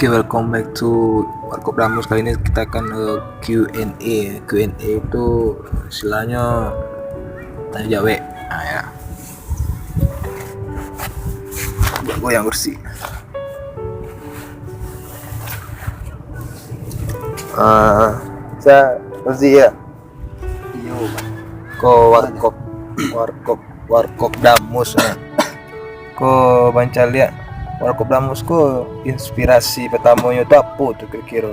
Oke, welcome back to Warkop Damus. Kali ini kita akan Q&A. Q&A itu istilahnya tanya jawab. Nah ya, buat gue yang bersih. Saya bersih ya. Iyo, Ko Warkop Damus. Nah. Ko banca lihat Warkop Damus ko inspirasi pertamanya itu apa tuh kira-kira?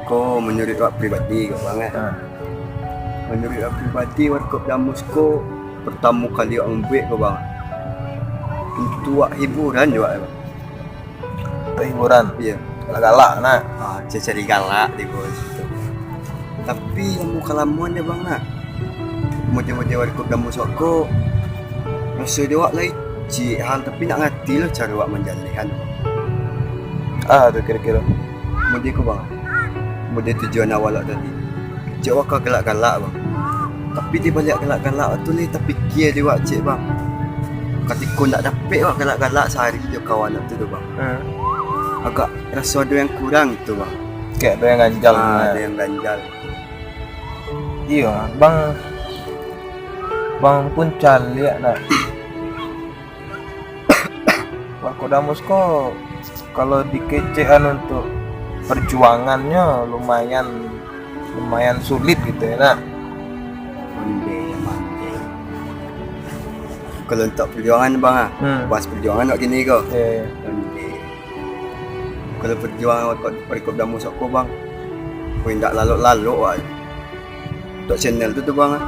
ko menurut wak pribadi kau bang menurut wak pribadi Warkop Damus ko pertama kali wak membuat kau bang untuk wak hiburan juga bang. Hiburan. Iya. Galak nah. Cari galak di bawah situ. Tapi yang muka lamuan ya bang nak. Model-model Warkop Damus wak ko rasa dia wak lain cik hal tapi nak ngerti lah cara wak menjalankan. Tuh kira-kira. Model ko bang. Model tujuan awal wak tadi. Cik wak kau galak-galak bang. Tapi dia balik galak-galak tu ni terfikir dia wak cik bang. Ketika nak dapat wak galak-galak sehari dia kawan tu bang. Agak rasa ada yang kurang tu bang. Kayak ada yang ganjal. Ada yang ganjal. Iya, bang pun cari nak. Warkop Damus kok kalau dikecekan untuk perjuangannya lumayan sulit gitu ya nak. Kalau untuk perjuangan bang bahas perjuangan nak gini kau. Kalau perjuangan Warkop Damus aku bang, kau tidak lalu-lalu wak. Untuk channel tu bang.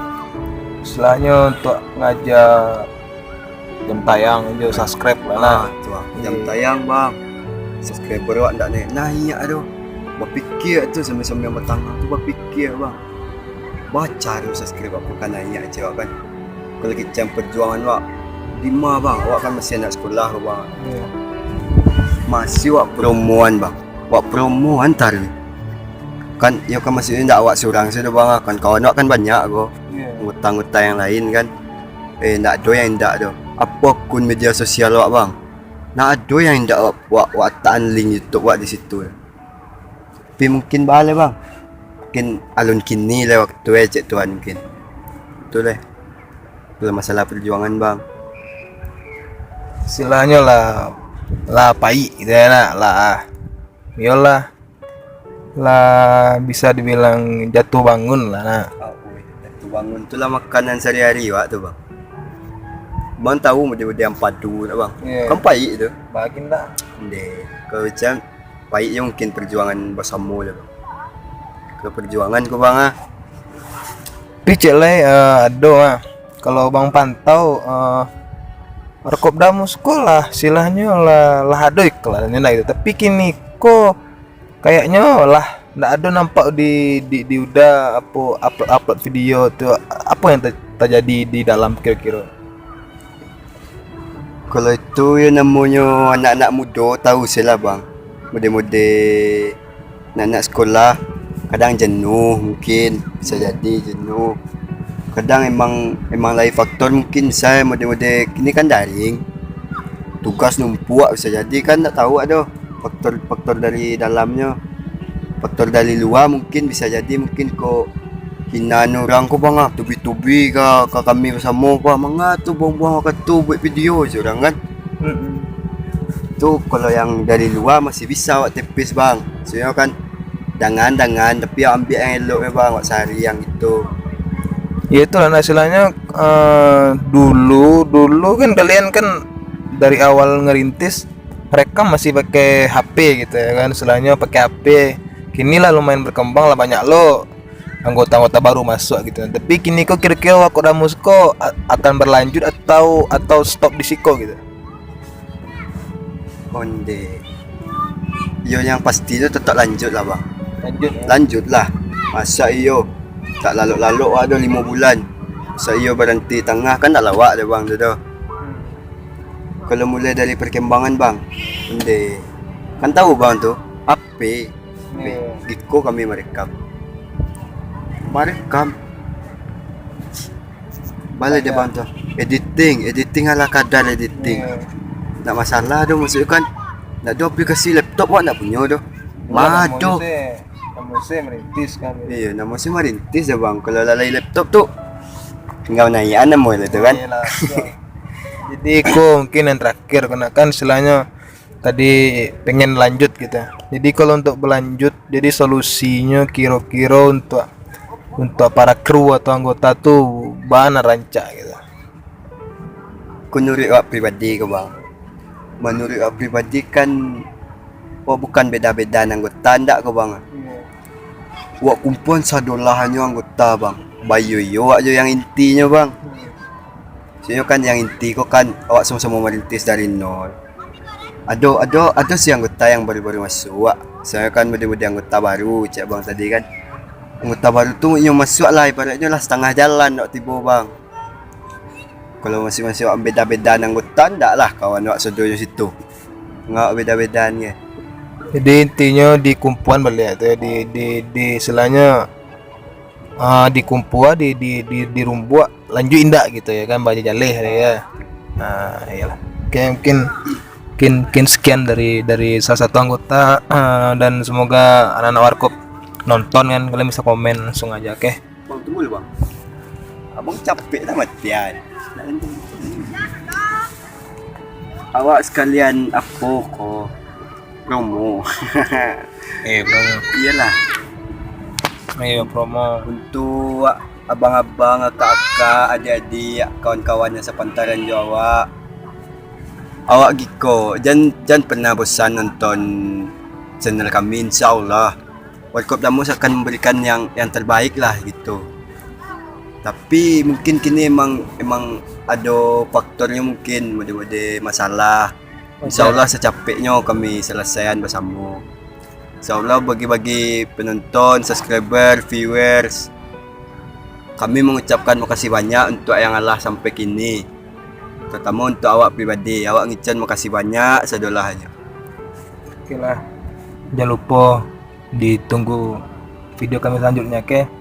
Istilahnya untuk ngajak jam tayang aja subscribe lah. Tu jam tayang bang. Subscriber wak ndak naik aduh. Berfikir tu sama-sama yang bertanggung tu berfikir bang. Baca tu subscribe aku kan naik aja kan. Kalau kita perjuangan wak 5 bang, wak kan masih anak sekolah bang. Masih wak promoan bang. Wak promo antar kan ya kan masih ndak wak seorang saja bang kan kawan wak kan banyak kau. Ngutang-ngutang yang lain kan. Ndak ada yang ndak ada. Apa akun media sosial wak bang? Nak ada yang ndak wak taan link YouTube wak di situ. Tapi mungkin balik bang. Mungkin alun kini lah waktu cik tuan mungkin. Betul lah. Itu masalah perjuangan bang. Istilahnya lah pai gitu ya nak lah. Yolah lah bisa dibilang jatuh bangun lah nak. Jatuh bangun tu lah makanan sehari-hari wak tu bang. Bang tahu model-model yang padu tak bang? Kan pahit tu. Bagian tak? Deh. Kalau macam pahitnya mungkin perjuangan bersama je bang. Kalau perjuangan kau bang Tapi cek lah ada kalau bang pantau Warkop Damus lah silahnya lah ada iklan gitu. Tapi kini kok kayaknya lah ndak ada nampak di udah upload video tuh apa yang terjadi di dalam kira-kira. Kalau itu yang namanya anak-anak muda tahu saya lah bang. Model-model anak-anak sekolah kadang jenuh mungkin bisa jadi jenuh. Kadang emang lain faktor mungkin saya model-model kini kan daring. Tugas numpuk bisa jadi kan tak tahu ada faktor dari dalamnya. Faktor dari luar mungkin bisa jadi mungkin kok hinaan orang ko bang tubi-tubi ka kami bersama ko mga tu buang-buang ka tu buat video je orang kan. Tu kalau yang dari luar masih bisa wak tipis bang. Soalnya kan dangan tapi ambil yang elok bang wak sehari yang itu. Ya itulah hasilnya dulu kan kalian kan dari awal ngerintis mereka masih pakai HP gitu ya kan, istilahnya pakai HP. Kini lah lumayan berkembang lah, banyak lo anggota-anggota baru masuk gitu. Tapi kini kok kira-kira Warkop Damus kok akan berlanjut atau stop di siko gitu? Konde. Yo yang pasti itu tetap lanjut lah bang. Lanjut lah. Masa iyo tak lalu-lalu ada 5 bulan. Masa iyo berhenti tengah kan tak lawak dah bang tu. Kalau mulai dari perkembangan bang, konde. Kan tahu bang tu, apa? Giko kami merekam. Balik dia bantu editing ala kadar editing. Tak masalah tu maksudnya kan Nak ada aplikasi laptop awak nak punya tu. Madoh. Kamu saya merintis kan. Iya, nama saya merintis dah bang. Kalau lalai laptop tu, tinggal naik nama lah tu kan. Iyalah, so. Jadi ko mungkin yang terakhir karena kan istilahnya tadi pengen lanjut gitu. Jadi kalau untuk berlanjut, jadi solusinya kira-kira untuk para kru atau anggota tuh mana rancak gitu. Menurut awak pribadi ke bang? Menurut awak pribadi kan, bukan beda-beda anggota ndak ke bang? Wak kumpulan sadolah hanya anggota bang. Bayu yo wak jo yang intinya bang. Saya kan yang inti kok kan awak sama-sama merintis dari nol. Ada si anggota yang baru-baru masuk wak. Saya kan muda-muda anggota baru cak bang tadi kan. Anggota baru tu yang masuk lah ibaratnya lah setengah jalan nak tiba bang. Kalau masing-masing awak beda-beda anggota ndak lah kawan awak sedoyo situ. Ngak beda-bedanya. Jadi intinya di kumpulan balik tuh di selanya di kumpulan di rumbuak lanjut indak gitu ya kan banyak jaleh ya. Nah, iyalah. Oke, mungkin sekian dari salah satu anggota dan semoga anak-anak warkop nonton kan kalian bisa komen langsung aja oke. Bang tunggu dulu bang. Abang capek dah matian. Awak sekalian apa kok promo? Promo. Iyalah. Ayo promo. Untuk abang-abang, kakak, adik-adik, kawan-kawan yang sepantaran Jawa. Awak giko, jangan pernah bosan nonton channel kami insyaallah. Warkop Damus akan memberikan yang terbaik lah gitu. Tapi mungkin kini emang ada faktornya mungkin mode masalah. Insyaallah secapeknya kami selesaikan bersama. Insyaallah bagi-bagi penonton, subscriber, viewers. Kami mengucapkan makasih banyak untuk yang Allah sampai kini. Terutama untuk awak pribadi. Awak ngican makasih banyak sedolahnya. Oke lah. Jangan lupa ditunggu video kami selanjutnya oke.